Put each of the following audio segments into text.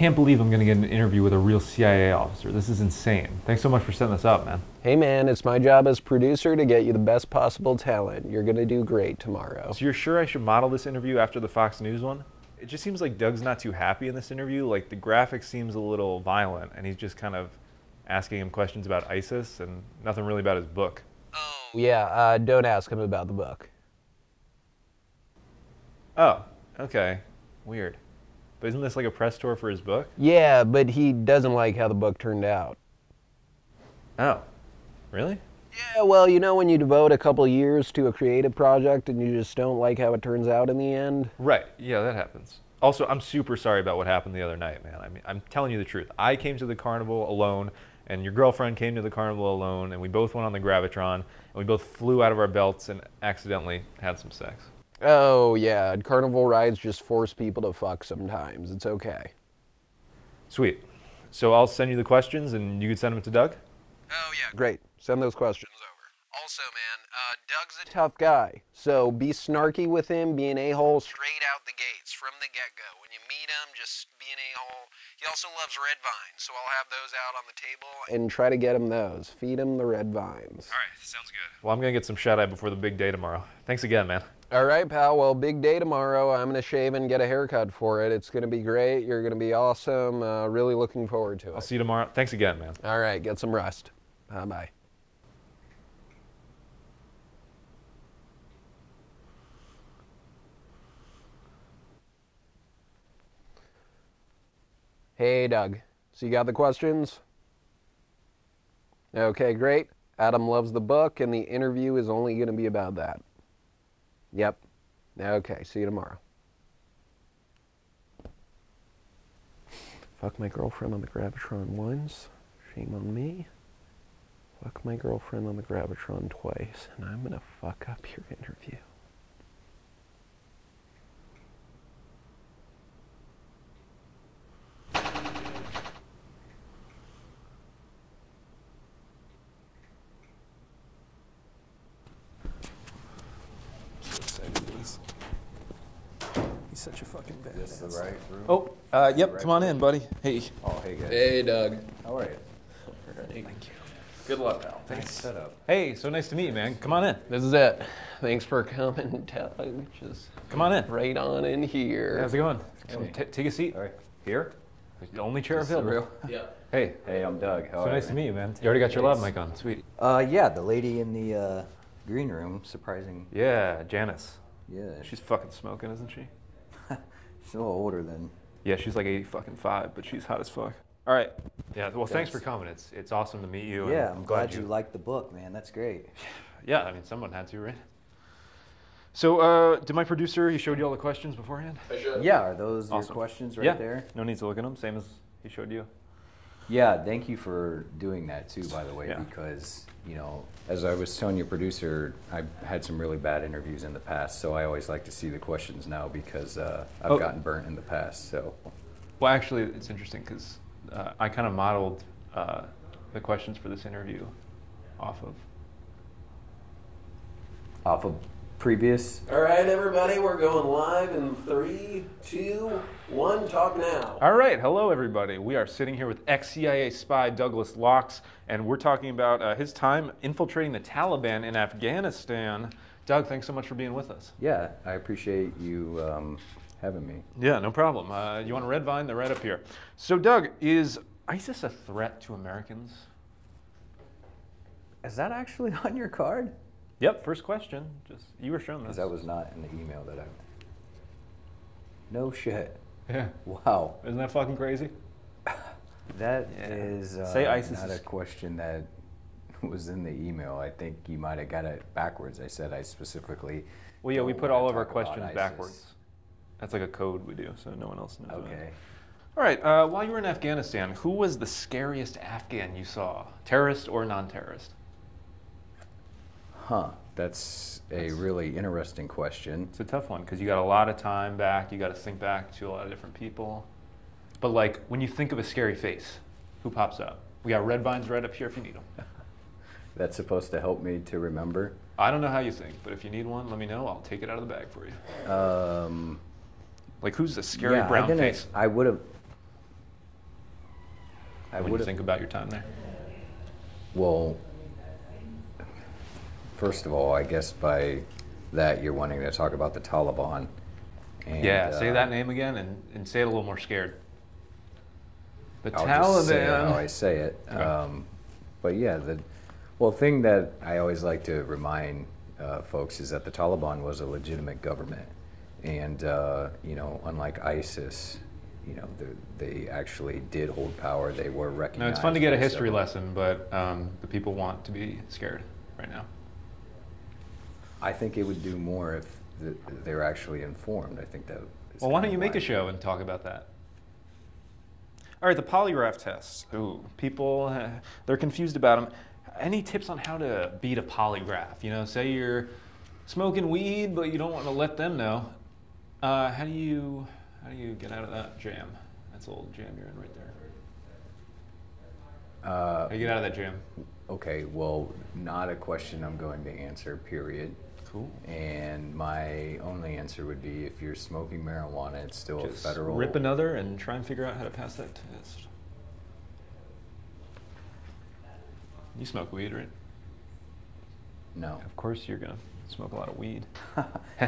can't believe I'm going to get an interview with a real CIA officer. This is insane. Thanks so much for setting this up, man. Hey man, it's my job as producer to get you the best possible talent. You're gonna do great tomorrow. So you're sure I should model this interview after the Fox News one? It just seems like Doug's not too happy in this interview. Like the graphic seems a little violent and he's just kind of asking him questions about ISIS and nothing really about his book. Oh yeah, don't ask him about the book. Oh, okay. Weird. But isn't this like a press tour for his book? Yeah, but he doesn't like how the book turned out. Oh, really? Yeah, well, you know when you devote a couple years to a creative project and you just don't like how it turns out in the end? Right, yeah, that happens. Also, I'm super sorry about what happened the other night, man. I mean, I'm telling you the truth. I came to the carnival alone, and your girlfriend came to the carnival alone, and we both went on the Gravitron, and we both flew out of our belts and accidentally had some sex. Oh yeah, carnival rides just force people to fuck sometimes. It's okay. Sweet. So I'll send you the questions, and you can send them to Doug? Oh yeah, great. Send those questions over. Also, man, Doug's a tough guy, so be snarky with him, be an a-hole straight out the gates, from the get-go. When you meet him, just be an a-hole. He also loves red vines, so I'll have those out on the table and try to get him those. Feed him the red vines. All right, sounds good. Well, I'm going to get some shut-eye before the big day tomorrow. Thanks again, man. All right, pal. Well, big day tomorrow. I'm going to shave and get a haircut for it. It's going to be great. You're going to be awesome. Really looking forward to it. I'll see you tomorrow. Thanks again, man. All right, get some rest. Bye. Hey, Doug. So you got the questions? Okay, great. Adam loves the book, and the interview is only going to be about that. Yep. Okay, see you tomorrow. Fuck my girlfriend on the Gravitron once. Shame on me. Fuck my girlfriend on the Gravitron twice, and I'm gonna fuck up your interview. He's such a fucking badass. Is this the right room? Oh, yep, come on in, buddy. Hey. Oh, hey guys. Hey, Doug. How are you? Thank you. Good luck, pal. Nice setup. Hey, so nice to meet you, man. Come on in. This is it. Thanks for coming, Doug. Just Come on in. right on in here. How's it going? Okay. Take a seat. All right. Here? The only chair Is this available. Yeah. Hey, Hey, I'm Doug. How so are nice you? to meet you, man. You already got your lab mic on. Sweet. Yeah, the lady in the green room, surprising. Yeah, Janice. Yeah. She's fucking smoking, isn't she? She's a little older than. Yeah, she's like 85, but she's hot as fuck. All right. Yeah, well, thanks for Thanks. coming. It's awesome to meet you. and Yeah, I'm glad you liked the book, man. That's great. Yeah, I mean, someone had to, right? So, did my producer, he showed you all the questions beforehand? Yeah, are those Awesome. your questions right Yeah. there? No need to look at them, same as he showed you. Yeah, thank you for doing that too, by the way, Yeah. because, you know, as I was telling your producer, I've had some really bad interviews in the past, so I always like to see the questions now because I've gotten burnt in the past, so. Well, actually, it's interesting because I kind of modeled the questions for this interview off of. Off of previous? All right, everybody, we're going live in 3, 2, 1. Talk now. All right, hello everybody. We are sitting here with ex-CIA spy Douglas Laux, and we're talking about his time infiltrating the Taliban in Afghanistan. Doug, thanks so much for being with us. Yeah, I appreciate you having me. Yeah, no problem. You want a red vine? They're right up here. So, Doug, is ISIS a threat to Americans? Is that actually on your card? Yep, first question. Just you were shown this. Because that was not in the email that I. No shit. Yeah. Wow. Isn't that fucking crazy? That is Say ISIS not is- a question that was in the email. I think you might have got it backwards. I said I specifically. Well, yeah, we don't put wanna all of our talk about questions ISIS. backwards. That's like a code we do, so no one else knows. Okay. All right. While you were in Afghanistan, who was the scariest Afghan you saw, terrorist or non-terrorist? Huh. That's a really interesting question. It's a tough one because you got a lot of time back. You got to think back to a lot of different people. But like when you think of a scary face, who pops up? We got red vines right up here if you need them. That's supposed to help me to remember. I don't know how you think, but if you need one, let me know. I'll take it out of the bag for you. Like who's the scary yeah, brown face? I would have. when you think about your time there? Well, first of all, I guess by that you're wanting to talk about the Taliban. And, Yeah, say that name again and say it a little more scared. The I'll Taliban. just say it how I say it. Okay. But yeah, the thing that I always like to remind folks is that the Taliban was a legitimate government, and you know, unlike ISIS, you know, they actually did hold power. They were recognized. No, it's fun to get a history lesson, but the people want to be scared right now. I think it would do more if they're actually informed. I think that. Well, why don't you make a show and talk about that? All right, the polygraph test. Ooh, people, they're confused about them. Any tips on how to beat a polygraph? You know, say you're smoking weed, but you don't want to let them know. How do you get out of that jam? That's a little jam you're in right there. How do you get out of that jam? Okay, well, not a question I'm going to answer, period. Cool. And my only answer would be if you're smoking marijuana, it's still Just a federal. rip another and try and figure out how to pass that test. You smoke weed, right? No. Of course you're gonna smoke a lot of weed.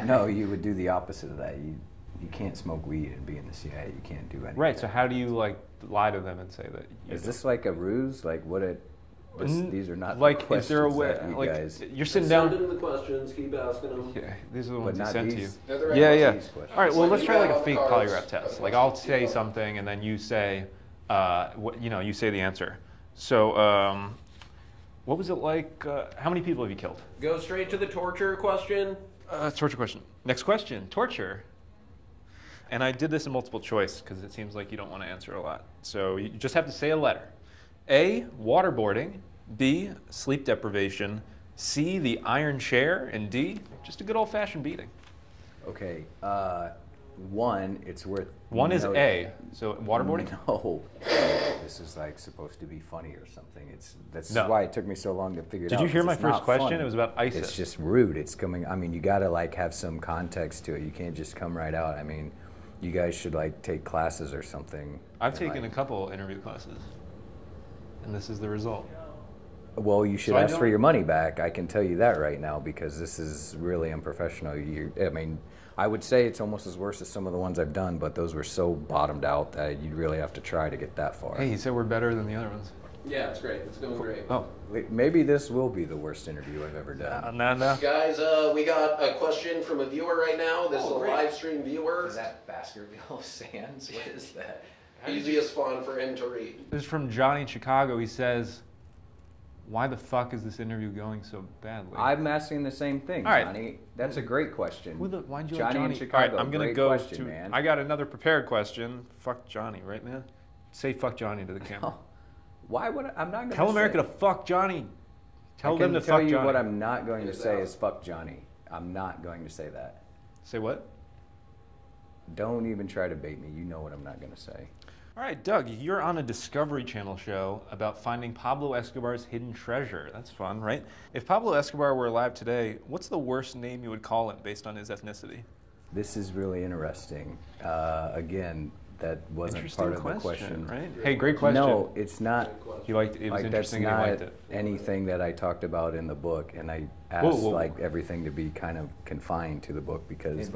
No, you would do the opposite of that. You can't smoke weed and be in the CIA. You can't do anything. Right, so how do you like lie to them and say that you Is this like a ruse? Like what it? These are not like, the questions is there a way, that you like, guys. you're sitting Send down. him the questions, keep asking them. Yeah, these are the But ones he not sent to you. these. They're the right Yeah, yeah. These questions. All right, well, It's let's like try like a email fake cards. polygraph test. Like, I'll say something, and then you say, you know, you say the answer. So, what was it like? How many people have you killed? Go straight to the torture question. Torture question. Next question. Torture. And I did this in multiple choice because it seems like you don't want to answer a lot. So you just have to say a letter. A, waterboarding. B, sleep deprivation. C, the iron chair. And D, just a good old-fashioned beating. Okay. One, it's worth. One is A. So waterboarding? No. This is like supposed to be funny or something. That's No. why it took me so long to figure it out. Did you hear 'cause my it's first not question? funny. It was about ISIS. It's just rude. It's coming. I mean, you gotta like have some context to it. You can't just come right out. I mean, you guys should like take classes or something. I've and, taken a like, couple interview classes, and this is the result. Well, you should So I ask for don't- your money back. I can tell you that right now because this is really unprofessional. I mean, I would say it's almost as worse as some of the ones I've done, but those were so bottomed out that you'd really have to try to get that far. Hey, he said we're better than the other ones. Yeah, it's great. It's going great. Oh, Maybe this will be the worst interview I've ever done. no. Guys, we got a question from a viewer right now. This is a live stream viewer. that Baskerville Sands? What is that? Easiest font for him to read. This is from Johnny in Chicago. He says, why the fuck is this interview going so badly? I'm asking the same thing, All right. Johnny. That's a great question. Why'd you Johnny like in Johnny? Chicago. All right, I'm going to great go question, to, man. I got another prepared question. Fuck Johnny, right, man? Say fuck Johnny to the camera. Why would I'm not going to Tell America to fuck Johnny. Tell them to tell fuck you Johnny. what I'm not going to say is fuck Johnny. I'm not going to say that. Say what? Don't even try to bait me. You know what I'm not going to say. All right, Doug, you're on a Discovery Channel show about finding Pablo Escobar's hidden treasure. That's fun, right? If Pablo Escobar were alive today, what's the worst name you would call him based on his ethnicity? This is really interesting. Again, that wasn't part of the question. right? Hey, great question. No, it's not. He liked it. It was Like that's interesting. And he not liked it. anything that I talked about in the book, and I asked Whoa. like everything to be kind of confined to the book because.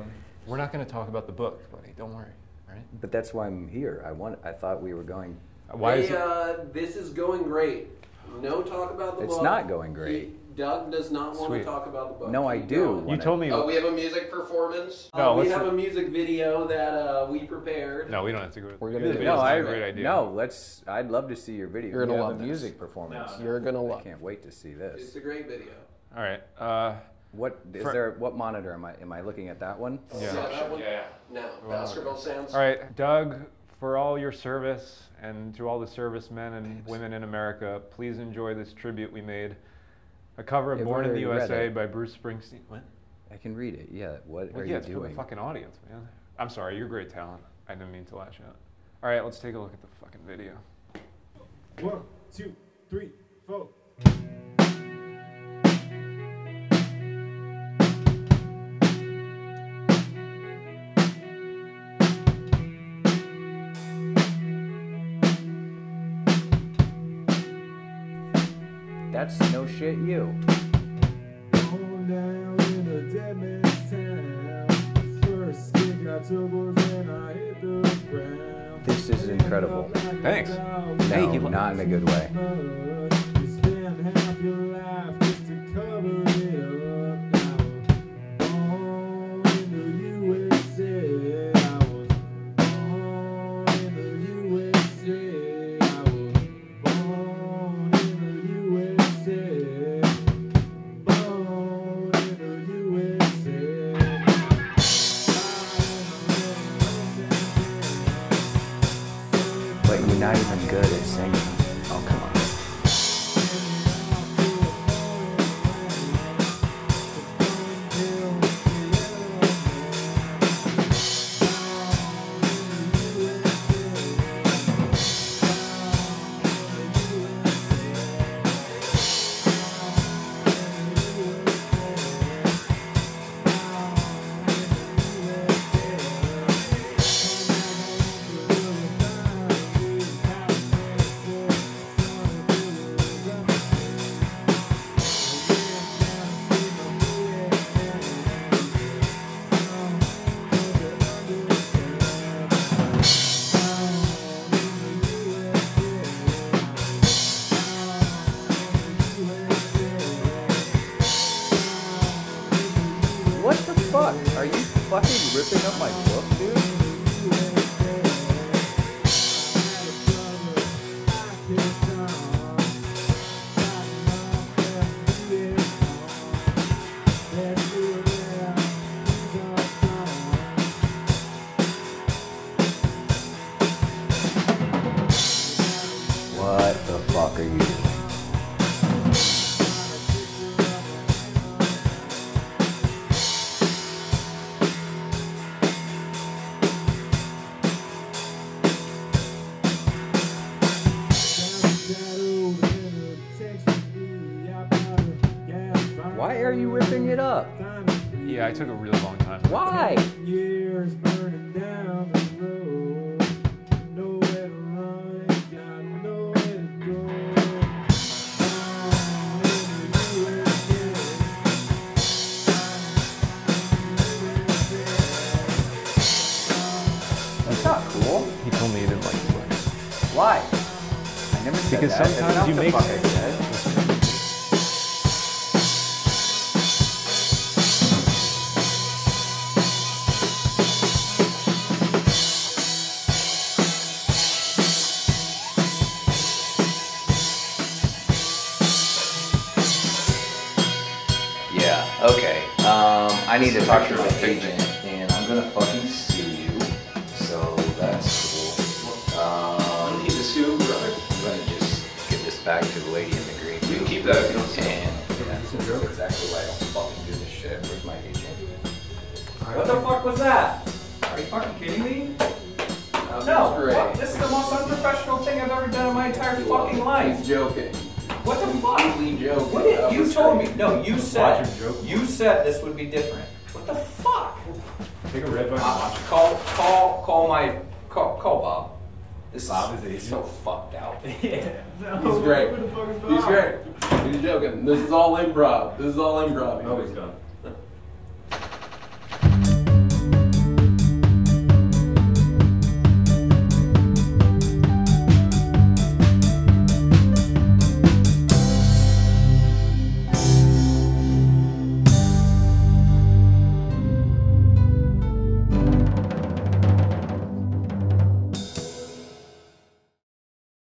We're not going to talk about the book, buddy. Don't worry. Right? But that's why I'm here. I thought we were going. Why is Hey, it? this is going great. No talk about the book. It's not going great. Doug does not want Sweet. to talk about the book. No, I Keep do. going. You told me. Oh, we have a music performance. No, we let's have do- a music video that we prepared. No, we don't have to go. We're gonna Music do- video's No, not a great idea. no. Let's. I'd love to see your video. You're gonna Yeah, love the this. music performance. You're gonna I love. can't wait to see It's this. a great video. All right. What is For- there? What monitor am I looking at? That one? Yeah. That one? Now, Baskerville Sands. All right, Doug, for all your service and to all the servicemen and women in America, please enjoy this tribute we made. A cover of I've Born in the already read USA it. by Bruce Springsteen. What? I can read it. Yeah. What Well, are yeah, you it's for the doing? fucking audience, man. I'm sorry, you're great talent. I didn't mean to lash out. All right, let's take a look at the fucking video. 1, 2, 3, 4. That's no shit you. Going down in a dead man's town. First kick I took was when I hit the ground. This is incredible. Thanks. No, not in a good way. You spend half your life just to cover it up. Now, born in the USA. I was born in the USA. I was born in the USA. Born in the USA. But you're not even good at singing. Oh, come on. What the fuck? Are you fucking ripping up my book, dude? What the fuck are you doing? Why are you ripping it up? Yeah, I took a really long time. Why? Years burning down the road. Nowhere to run, ain't got nowhere to go. That's not cool. He told me he didn't like the book. Why? I never said Because that. That's sometimes not you the make- fuck I said. Yeah, okay. I need to talk to my agent, and I'm gonna fucking sue you. So that's cool. You need to sue, brother. I'm gonna just give this back to the lady in the green. You can keep that if you don't sue. And that's exactly why I don't fucking do this shit. Where's my agent? What the fuck was that? Are you fucking kidding me? No. What? This is the most unprofessional thing I've ever done in my entire fucking life. He's joking. What the fuck? Completely joking. What did you told me? Straight. No, you said this would be different. What the fuck? Take a red button and watch it. Call Bob. This Bob is is Asian? so fucked out. Yeah. No, He's great. what the fuck is He's Bob? great. He's joking. This is all improv. This is all improv. Oh, he's done.